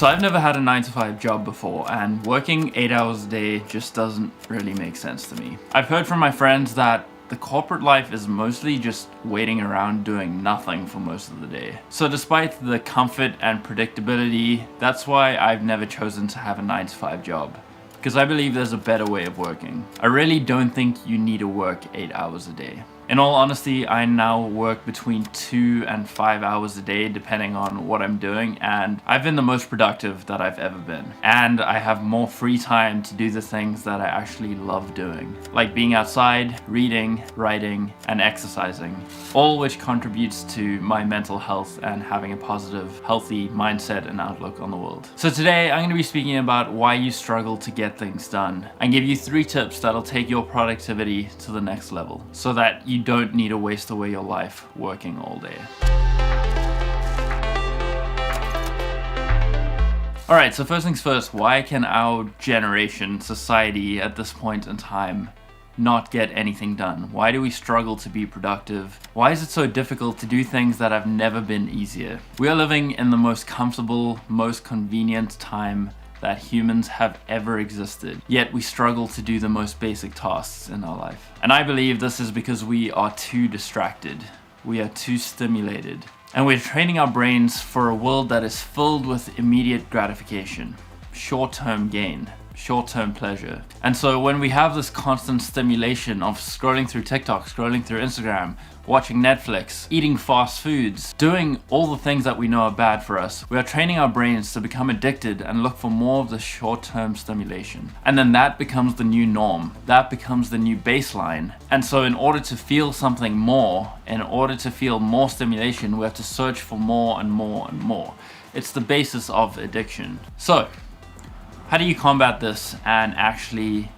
So I've never had a 9 to 5 job before, and working 8 hours a day just doesn't really make sense to me. I've heard from my friends that the corporate life is mostly just waiting around doing nothing for most of the day. So despite the comfort and predictability, that's why I've never chosen to have a 9 to 5 job. Because I believe there's a better way of working. I really don't think you need to work 8 hours a day. In all honesty, I now work between 2 and 5 hours a day depending on what I'm doing, and I've been the most productive that I've ever been. And I have more free time to do the things that I actually love doing, like being outside, reading, writing, and exercising, all which contributes to my mental health and having a positive, healthy mindset and outlook on the world. So today I'm going to be speaking about why you struggle to get things done and give you 3 tips that'll take your productivity to the next level so that you don't need to waste away your life working all day. Alright, so first things first, why can our generation, society at this point in time not get anything done? Why do we struggle to be productive? Why is it so difficult to do things that have never been easier? We are living in the most comfortable, most convenient time that humans have ever existed, yet we struggle to do the most basic tasks in our life. And I believe this is because we are too distracted, we are too stimulated, and we're training our brains for a world that is filled with immediate gratification, short-term gain, short-term pleasure. And so when we have this constant stimulation of scrolling through TikTok, scrolling through Instagram, watching Netflix, eating fast foods, doing all the things that we know are bad for us, we are training our brains to become addicted and look for more of the short-term stimulation. And then that becomes the new norm. That becomes the new baseline. And so in order to feel something more, in order to feel more stimulation, we have to search for more and more and more. It's the basis of addiction. So, how do you combat this and actually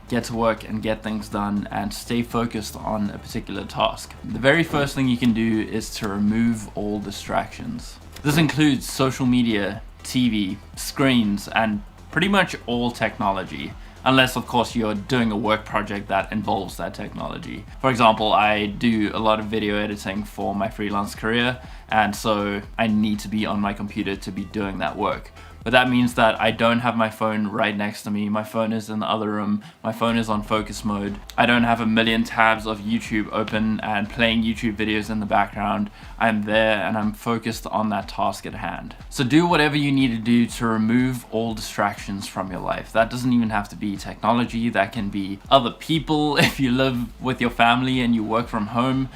get to work and get things done and stay focused on a particular task? The very first thing you can do is to remove all distractions. This includes social media, TV, screens, and pretty much all technology. Unless, of course, you're doing a work project that involves that technology. For example, I do a lot of video editing for my freelance career, and so I need to be on my computer to be doing that work. But that means that I don't have my phone right next to me. My phone is in the other room. My phone is on focus mode. I don't have a million tabs of YouTube open and playing YouTube videos in the background. I'm there and I'm focused on that task at hand. So do whatever you need to do to remove all distractions from your life. That doesn't even have to be technology. That can be other people. If you live with your family and you work from home,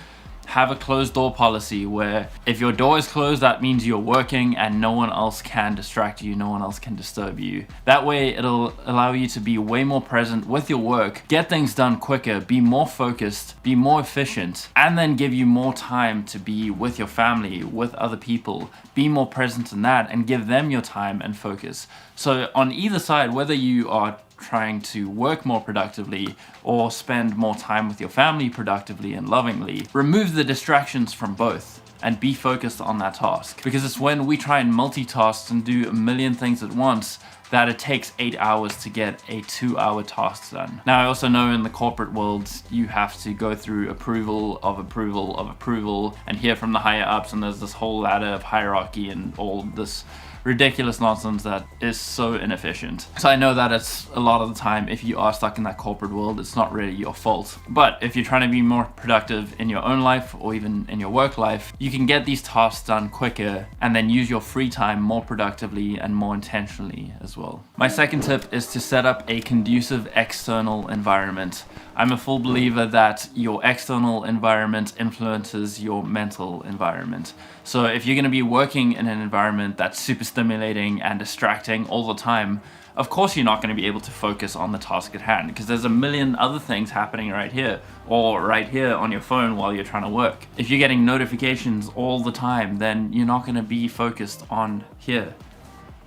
have a closed door policy where if your door is closed, that means you're working and no one else can distract you, no one else can disturb you. That way it'll allow you to be way more present with your work, get things done quicker, be more focused, be more efficient, and then give you more time to be with your family, with other people, be more present in that and give them your time and focus. So on either side, whether you are trying to work more productively or spend more time with your family productively and lovingly, remove the distractions from both and be focused on that task. Because it's when we try and multitask and do a million things at once that it takes 8 hours to get a 2-hour task done. Now, I also know in the corporate world, you have to go through approval of approval of approval and hear from the higher ups, and there's this whole ladder of hierarchy and all this ridiculous nonsense that is so inefficient. So I know that it's a lot of the time, if you are stuck in that corporate world, it's not really your fault. But if you're trying to be more productive in your own life or even in your work life, you can get these tasks done quicker and then use your free time more productively and more intentionally as well. My second tip is to set up a conducive external environment. I'm a full believer that your external environment influences your mental environment. So if you're going to be working in an environment that's super stimulating and distracting all the time, of course you're not going to be able to focus on the task at hand because there's a million other things happening right here or right here on your phone while you're trying to work. If you're getting notifications all the time, then you're not going to be focused on here.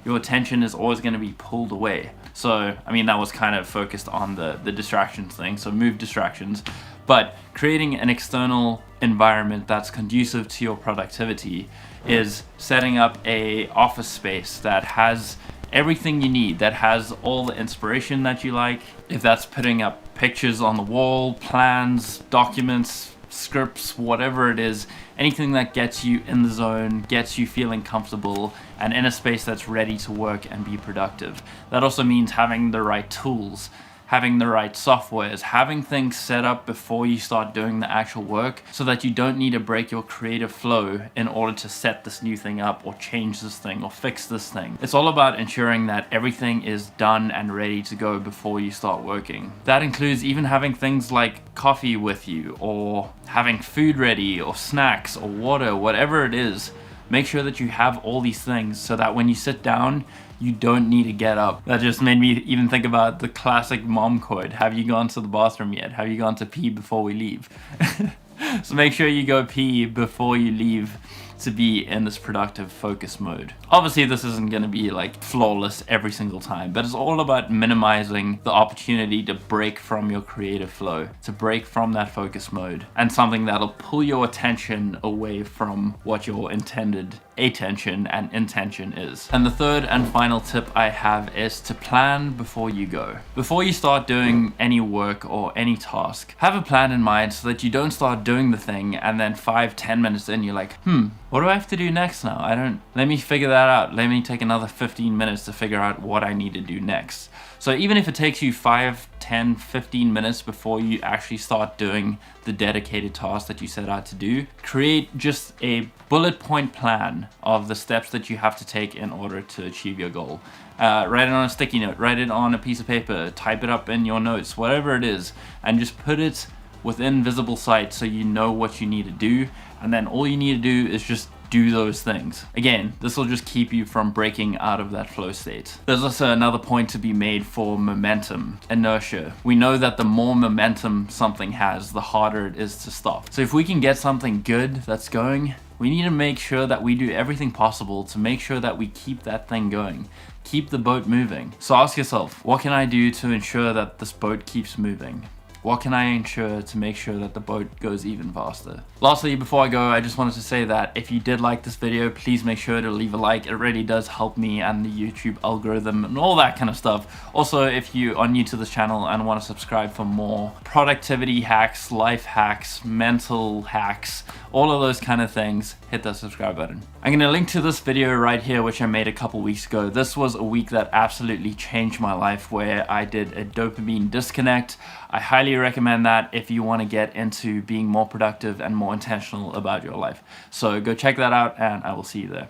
Your attention is always going to be pulled away. So, I mean, that was kind of focused on the distractions thing, so move distractions. But creating an external environment that's conducive to your productivity is setting up a office space that has everything you need, that has all the inspiration that you like. If that's putting up pictures on the wall, plans, documents, scripts, whatever it is, anything that gets you in the zone, gets you feeling comfortable and in a space that's ready to work and be productive. That also means having the right tools, having the right softwares, having things set up before you start doing the actual work so that you don't need to break your creative flow in order to set this new thing up or change this thing or fix this thing. It's all about ensuring that everything is done and ready to go before you start working. That includes even having things like coffee with you, or having food ready, or snacks, or water, whatever it is. Make sure that you have all these things so that when you sit down, you don't need to get up. That just made me even think about the classic mom quote, have you gone to the bathroom yet? Have you gone to pee before we leave? So make sure you go pee before you leave to be in this productive focus mode. Obviously this isn't going to be like flawless every single time, but it's all about minimizing the opportunity to break from your creative flow, to break from that focus mode, and something that'll pull your attention away from what your intended attention and intention is. And the third and final tip I have is to plan before you go. Before you start doing any work or any task, have a plan in mind so that you don't start doing the thing and then 5-10 minutes in you're like, what do I have to do next now? Let me figure that out. Let me take another 15 minutes to figure out what I need to do next. So even if it takes you 5, 10, 15 minutes before you actually start doing the dedicated task that you set out to do, create just a bullet point plan of the steps that you have to take in order to achieve your goal. Write it on a sticky note, write it on a piece of paper, type it up in your notes, whatever it is, and just put it within visible sight so you know what you need to do, and then all you need to do is just do those things. Again, this will just keep you from breaking out of that flow state. There's also another point to be made for momentum, inertia. We know that the more momentum something has, the harder it is to stop. So if we can get something good that's going, we need to make sure that we do everything possible to make sure that we keep that thing going, keep the boat moving. So ask yourself, what can I do to ensure that this boat keeps moving? What can I ensure to make sure that the boat goes even faster? Lastly, before I go, I just wanted to say that if you did like this video, please make sure to leave a like. It really does help me and the YouTube algorithm and all that kind of stuff. Also, if you are new to this channel and want to subscribe for more productivity hacks, life hacks, mental hacks, all of those kind of things, hit that subscribe button. I'm going to link to this video right here, which I made a couple weeks ago. This was a week that absolutely changed my life, where I did a dopamine disconnect. I highly recommend that if you want to get into being more productive and more intentional about your life. So go check that out, and I will see you there.